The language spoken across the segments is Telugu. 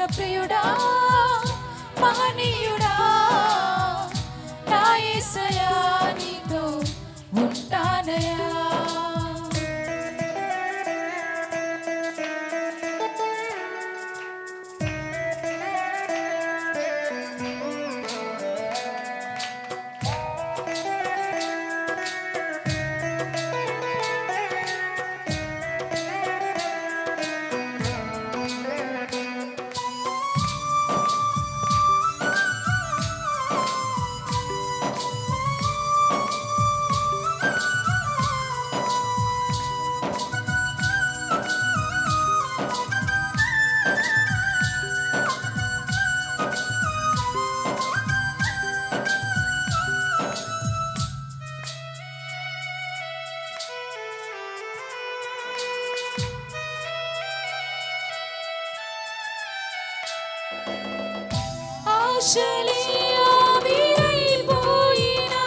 ప్రియుడా మహనీయుడా నా యేసయ్యా నీతో ఉంటానయ్యా. ఆశలే ఆవిరైపోయినా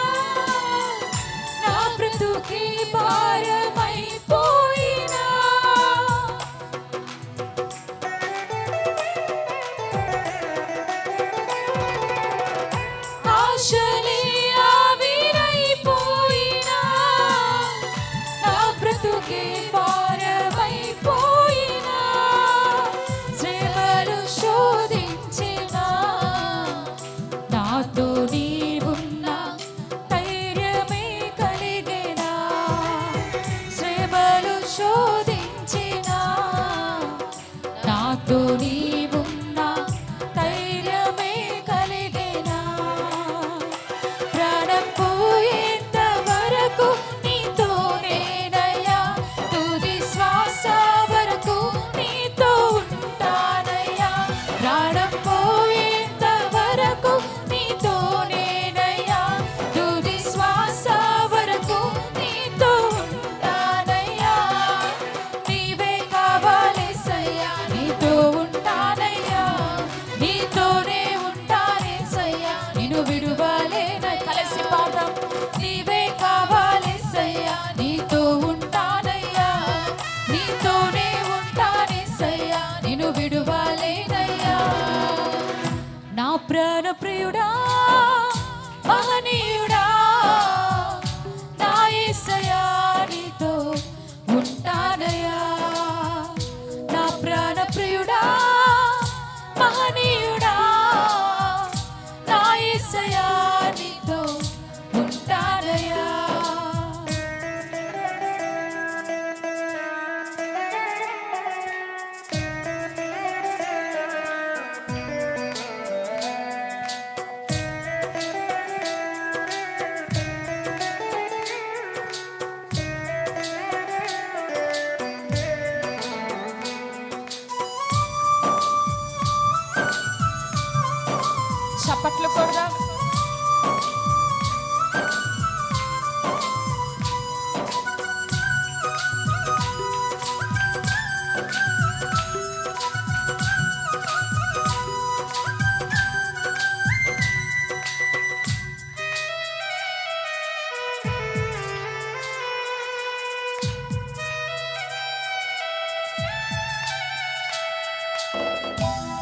నా బ్రతుకే భారమైపోయినా ఆశలే ఆవిరైపోయినా నా బ్రతుకే భారమైపోయినా శ్రమలు శోధించినా నాతో నీవున్నా ధైర్యమే కలిగేనా. శ్రమలు శోధించినా నాతో నీవున్నా ధైర్యమే కలిగేనా. ప్రాణం పోయేంత వరకు నీతోనేనయ్యా తుది శ్వాస వరకు నీతో ఉంటానయ్యా. ప్రాణం పోయేంత వరకు నీతోనేనయ్యా తుది శ్వాస వరకు నీతో ఉంటానయ్యా. నీవే కావాలేసయ్యా నీతో ఉంటానయ్యా. నీతోనే ఉంటానేసయ్యా నిన్ను విడువలేన. కలిసి పాదం నీవే కావాలేసయ్యా నీతో ఉంటానయ్యా. నీతోనే ఉంటానేసయ్యా నిన్ను విడువలేనయ్యా. నా ప్రాణ ప్రియుడా మహనీయుడా నా యేసయ్యా నీతో ఉంటానయ్యా. నా ప్రాణ ప్రియుడా మహనీయుడా నా యేసయ్యా నీతో ఉంటానయ్యా. చప్పట్లు కొడదాం.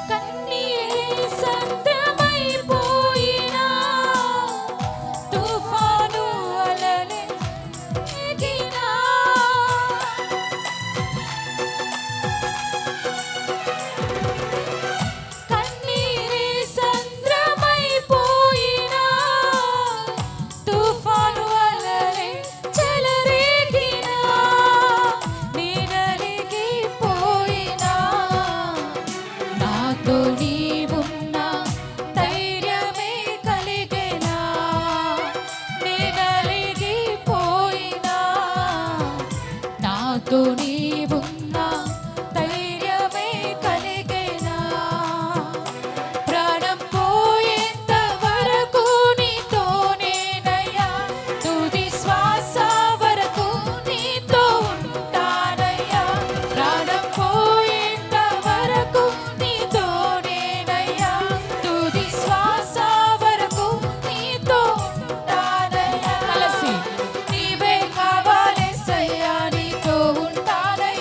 కన్నీరే సంద్రమైపోయినా తుఫాను అలలే ఎగినా కన్నీరే సంద్రమైపోయినా తుఫాను అలలే చెలరేగినా నేనలిగిపోయినా నాతో నీవున్నా ధైర్యమే కలిగేనా. నేనలిగిపోయినా నాతో నీవున్నా ధైర్యమే కలిగేనా. ప్రాణం పోయేంత వరకు నీతోనేనయ్యా తుది శ్వాస వరకు నీతో ఉంటానయ్యా. ప్రాణం పోయేంత వరకు నీతోనేనయ్యా తుది శ్వాస వరకు నీతో ఉంటానయ్యా. కలిసి నీవే కావాలేసయ్యా నీతో ఉంటానయ్యా.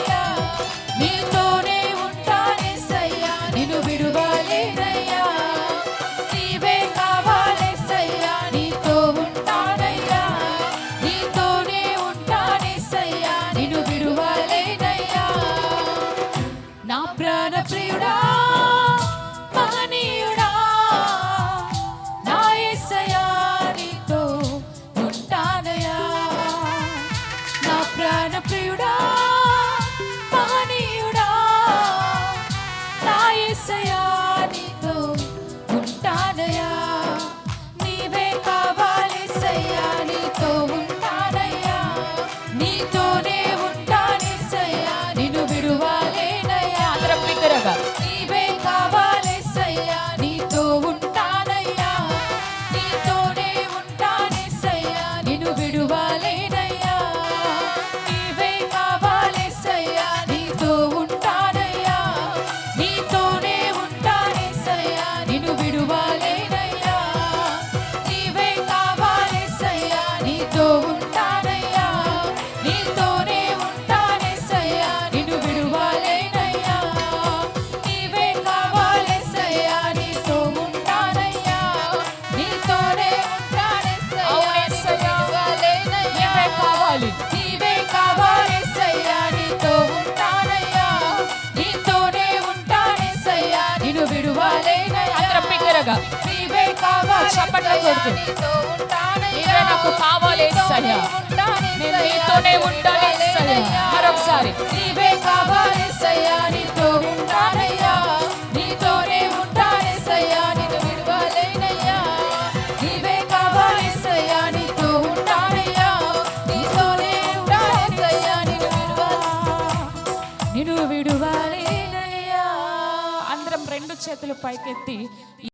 ప్రియుడా మహనీయుడా నా యేసయ్యా నీతో ఉంటానయ్యా నీవే కావాలేసయ్యా నీతో ఉంటానయ్యా నీతోనే ఉంటానేసయ్యా నిన్ను విడువాలేనయ్యా అందరం బిగ్గరగా నీవే కావాలేసయ్యా నీతో ఉంటానయ్యా నీతోనే ఉంటానేసయ్యా నిన్ను విడువాలేనయ్యా నీవే కావాలేసయ్యా నీతో ఉంటానయ్యా నీతోనే ఉంటానేసయ్యా నిన్ను విడువాలేనయ్యా నీవే కావాలేసయ్యా నీతో ఉంటానయ్యా నీతోనే ఉంటానేసయ్యా నిన్ను విడువాలేనయ్యా నీవే కావాలేసయ్యా నీతో ఉంటానయ్యా నీతోనే ఉంటానేసయ్యా నీవే కావాలి నీవే కావాలేసయ్యా నీతో ఉంటానయ్యా నీతోనే ఉంటానేసయ్యా నిన్ను విడువాలేనయ్యా అందరం బిగ్గరగా నీవే కావాలి చప్పట్లు కొడుతూ నీతో ఉంటానయ్యా నీవే నాకు కావాలేసయ్యా నేను నీతోనే ఉంటానేసయ్యా మరొకసారి నీవే కావాలేసయ్యా నీతో ఉంటానయ్యా నీతోనే ఉంటానేసయ్యా నిన్ను విడువాలేనయ్యా నీవే కావాలేసయ్యా నీతో ఉంటానయ్యా నీతోనే ఉంటానేసయ్యా నిన్ను విడువాలేనయ్యా అందరం రెండు చేతులు పైకెత్తి